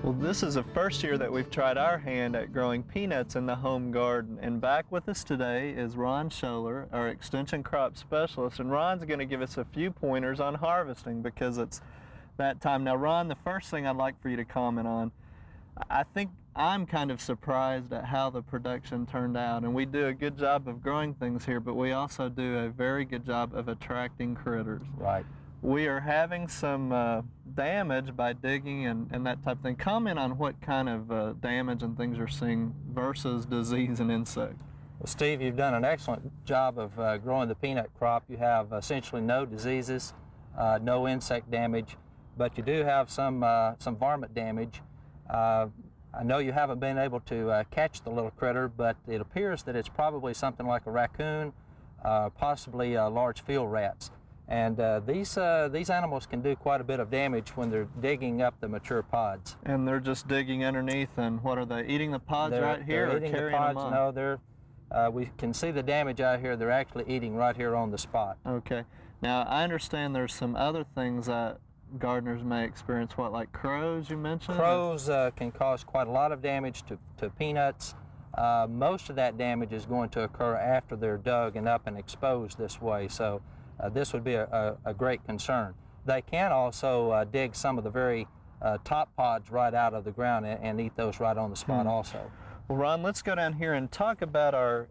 Well, this is the first year that we've tried our hand at growing peanuts in the home garden. And back with us today is Ron Schuler, our Extension Crop Specialist. And Ron's going to give us a few pointers on harvesting because it's that time. Now, Ron, the first thing I'd like for you to comment on, I think I'm kind of surprised at how the production turned out. And we do a good job of growing things here, but we also do a very good job of attracting critters. Right. We are having some damage by digging and that type of thing. Comment on what kind of damage and things you're seeing versus disease and insect. Well, Steve, you've done an excellent job of growing the peanut crop. You have essentially no diseases, no insect damage, but you do have some varmint damage. I know you haven't been able to catch the little critter, but it appears that it's probably something like a raccoon, possibly large field rats. And these animals can do quite a bit of damage when they're digging up the mature pods. And they're just digging underneath, and what are they, eating the pods right here they're or eating carrying the pods? them No, on? we can see the damage out here. They're actually eating right here on the spot. Okay. Now, I understand there's some other things that gardeners may experience, what, like crows you mentioned? Crows can cause quite a lot of damage to peanuts. Most of that damage is going to occur after they're dug and up and exposed this way. So this would be a great concern. They can also dig some of the very top pods right out of the ground and eat those right on the spot also. Well, Ron, let's go down here and talk about our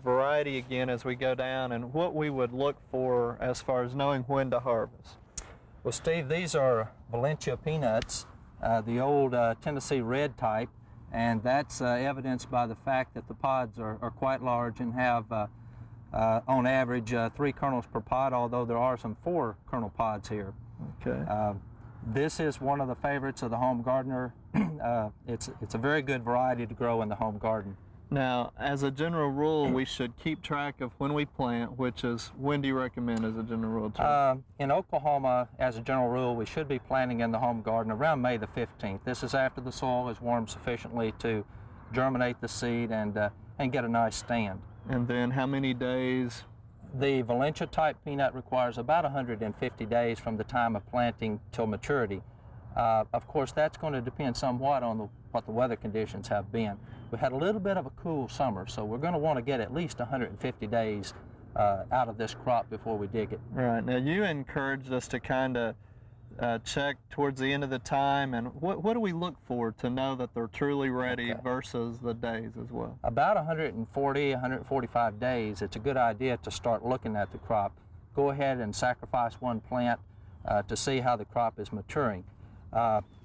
variety again as we go down and what we would look for as far as knowing when to harvest. Well, Steve, these are Valencia peanuts, the old Tennessee red type, and that's evidenced by the fact that the pods are quite large and have on average 3 kernels per pod, although there are some 4 kernel pods here. Okay. This is one of the favorites of the home gardener. It's a very good variety to grow in the home garden. Now, as a general rule, we should keep track of when we plant, which is, when do you recommend as a general rule? In Oklahoma, as a general rule, we should be planting in the home garden around May the 15th. This is after the soil is warmed sufficiently to germinate the seed and get a nice stand. And then how many days? The Valencia type peanut requires about 150 days from the time of planting till maturity. Of course, that's going to depend somewhat on what the weather conditions have been. We had a little bit of a cool summer, so we're going to want to get at least 150 days out of this crop before we dig it. Right. Now, you encouraged us to kind of check towards the end of the time, and what do we look for to know that they're truly ready versus the days as well? About 140, 145 days, it's a good idea to start looking at the crop. Go ahead and sacrifice one plant to see how the crop is maturing.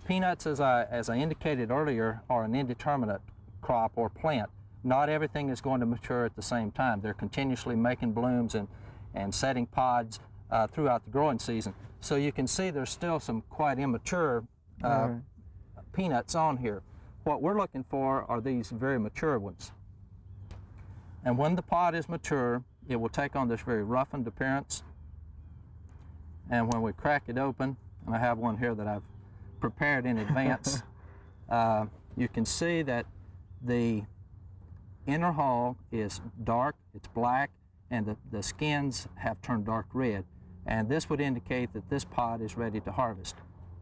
Peanuts, as I indicated earlier, are an indeterminate crop or plant. Not everything is going to mature at the same time. They're continuously making blooms and setting pods throughout the growing season. So you can see there's still some quite immature peanuts on here. What we're looking for are these very mature ones. And when the pod is mature, it will take on this very roughened appearance. And when we crack it open, and I have one here that I've prepared in advance, you can see that the inner hull is dark, it's black, and the skins have turned dark red. And this would indicate that this pod is ready to harvest.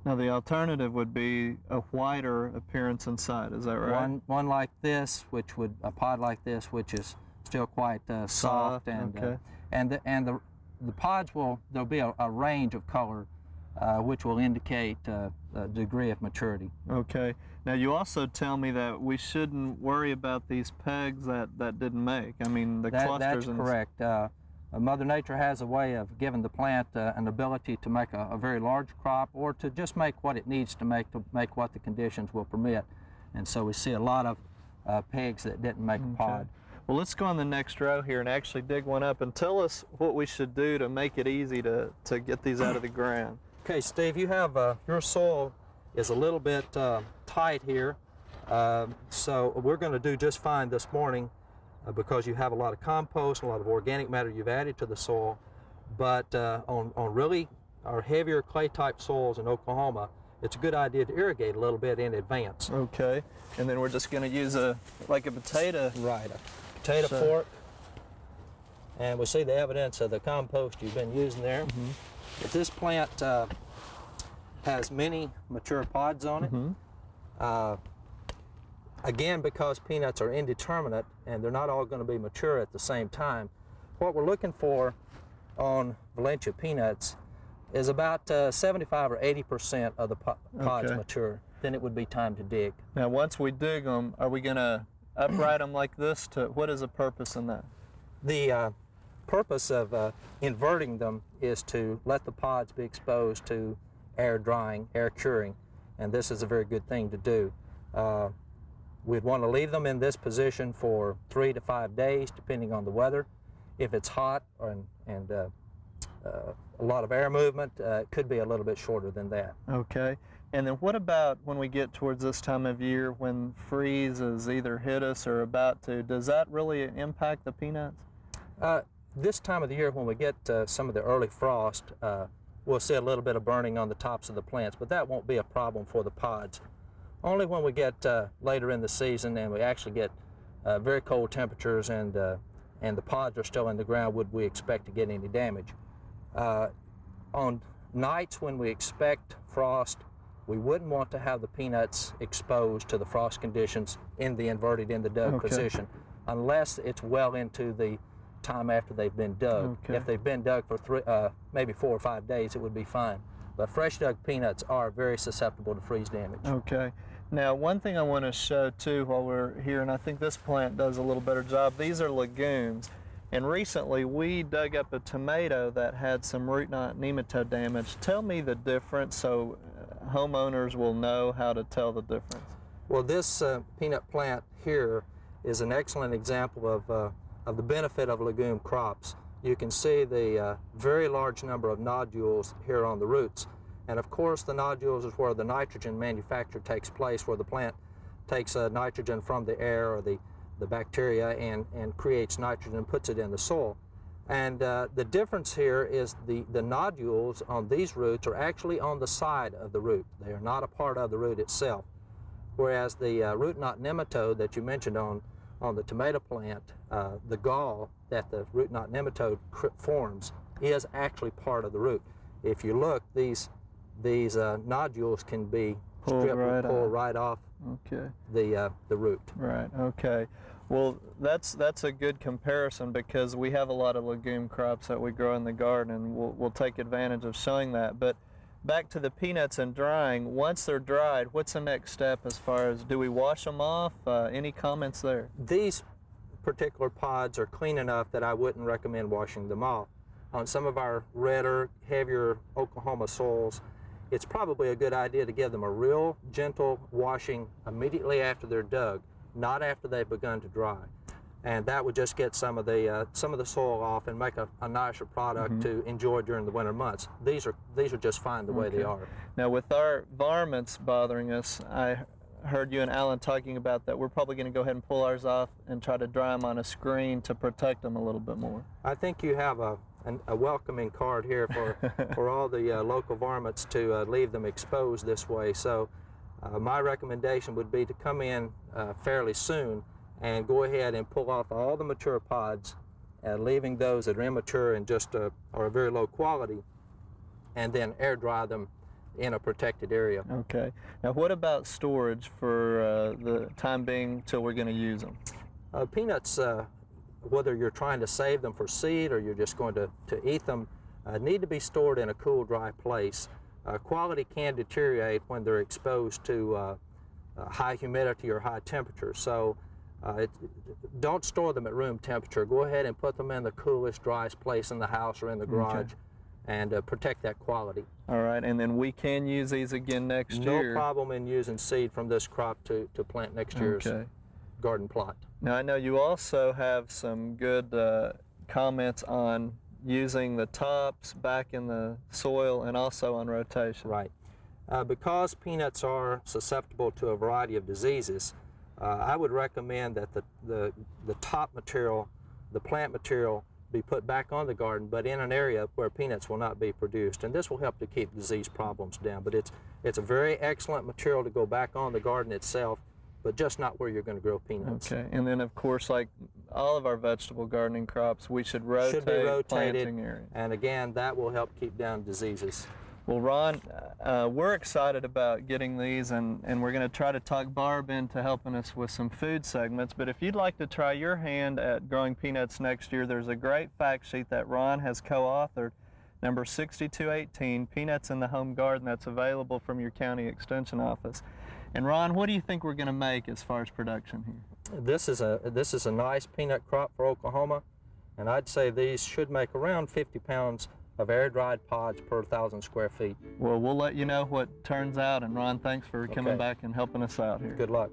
Now, the alternative would be a whiter appearance inside, is that right? One like this, a pod like this, which is still quite soft, and the pods there'll be a range of color which will indicate the degree of maturity. Okay. Now, you also tell me that we shouldn't worry about these pegs that didn't make. I mean, the clusters. That's correct. Mother Nature has a way of giving the plant an ability to make a very large crop, or to just make what it needs to make what the conditions will permit. And so we see a lot of pegs that didn't make a pod. Well, let's go on the next row here and actually dig one up and tell us what we should do to make it easy to get these out of the ground. Okay, Steve, you have your soil is a little bit tight here, so we're going to do just fine this morning because you have a lot of compost, a lot of organic matter you've added to the soil. But on really our heavier clay type soils in Oklahoma, it's a good idea to irrigate a little bit in advance. Okay, and then we're just going to use like a potato. Right, a potato fork, and we see the evidence of the compost you've been using there. But this plant has many mature pods on it. Again, because peanuts are indeterminate and they're not all going to be mature at the same time, what we're looking for on Valencia peanuts is about 75 or 80% of the pods mature. Then it would be time to dig. Now, once we dig them, are we going to upright them like this? What is the purpose in that? The purpose of inverting them is to let the pods be exposed to air drying, air curing, and this is a very good thing to do. We'd want to leave them in this position for 3 to 5 days, depending on the weather. If it's hot and a lot of air movement, it could be a little bit shorter than that. Okay. And then what about when we get towards this time of year when freeze is either hit us or about to? Does that really impact the peanuts? This time of the year when we get some of the early frost, we'll see a little bit of burning on the tops of the plants, but that won't be a problem for the pods. Only when we get later in the season and we actually get very cold temperatures and the pods are still in the ground would we expect to get any damage. On nights when we expect frost, we wouldn't want to have the peanuts exposed to the frost conditions in the inverted, in the dug position, unless it's well into the time after they've been dug. If they've been dug for maybe 4 or 5 days, it would be fine. But fresh dug peanuts are very susceptible to freeze damage. Okay. Now, one thing I want to show too while we're here, and I think this plant does a little better job, these are legumes. And recently we dug up a tomato that had some root knot nematode damage. Tell me the difference so homeowners will know how to tell the difference. Well, this peanut plant here is an excellent example of the benefit of legume crops. You can see the very large number of nodules here on the roots. And of course, the nodules is where the nitrogen manufacture takes place, where the plant takes nitrogen from the air or the bacteria and creates nitrogen and puts it in the soil. And the difference here is the nodules on these roots are actually on the side of the root. They are not a part of the root itself. Whereas the root knot nematode that you mentioned on the tomato plant, the gall that the root knot nematode forms is actually part of the root. If you look, these nodules can be stripped and pulled right off the root. Right, okay. Well, that's a good comparison because we have a lot of legume crops that we grow in the garden, and we'll take advantage of showing that. But back to the peanuts and drying, once they're dried, what's the next step as far as, do we wash them off? Any comments there? These particular pods are clean enough that I wouldn't recommend washing them off. On some of our redder, heavier Oklahoma soils, it's probably a good idea to give them a real gentle washing immediately after they're dug, not after they've begun to dry. And that would just get some of the soil off and make a nicer product to enjoy during the winter months. These are just fine the way they are. Now, with our varmints bothering us, I heard you and Alan talking about that we're probably going to go ahead and pull ours off and try to dry them on a screen to protect them a little bit more. I think you have a welcoming card here for all the local varmints to leave them exposed this way. So my recommendation would be to come in fairly soon and go ahead and pull off all the mature pods, leaving those that are immature and just are a very low quality, and then air dry them in a protected area. Okay. Now, what about storage for the time being till we're going to use them? Peanuts, whether you're trying to save them for seed or you're just going to eat them, need to be stored in a cool, dry place. Quality can deteriorate when they're exposed to high humidity or high temperature. So don't store them at room temperature. Go ahead and put them in the coolest, driest place in the house or in the garage and protect that quality. All right, and then we can use these again next year. No problem in using seed from this crop to plant next year's garden plot. Now, I know you also have some good comments on using the tops back in the soil and also on rotation. Right. Because peanuts are susceptible to a variety of diseases, I would recommend that the top material, the plant material, be put back on the garden, but in an area where peanuts will not be produced. And this will help to keep disease problems down. But it's a very excellent material to go back on the garden itself, but just not where you're going to grow peanuts. Okay, and then of course, like all of our vegetable gardening crops, we should rotate should be rotated, planting area. And again, that will help keep down diseases. Well, Ron, we're excited about getting these, and we're going to try to talk Barb into helping us with some food segments. But if you'd like to try your hand at growing peanuts next year, there's a great fact sheet that Ron has co-authored, number 6218, Peanuts in the Home Garden, that's available from your county extension office. And Ron, what do you think we're going to make as far as production here? This is a nice peanut crop for Oklahoma, and I'd say these should make around 50 pounds of air-dried pods per 1,000 square feet. Well, we'll let you know what turns out, and Ron, thanks for coming back and helping us out here. Good luck.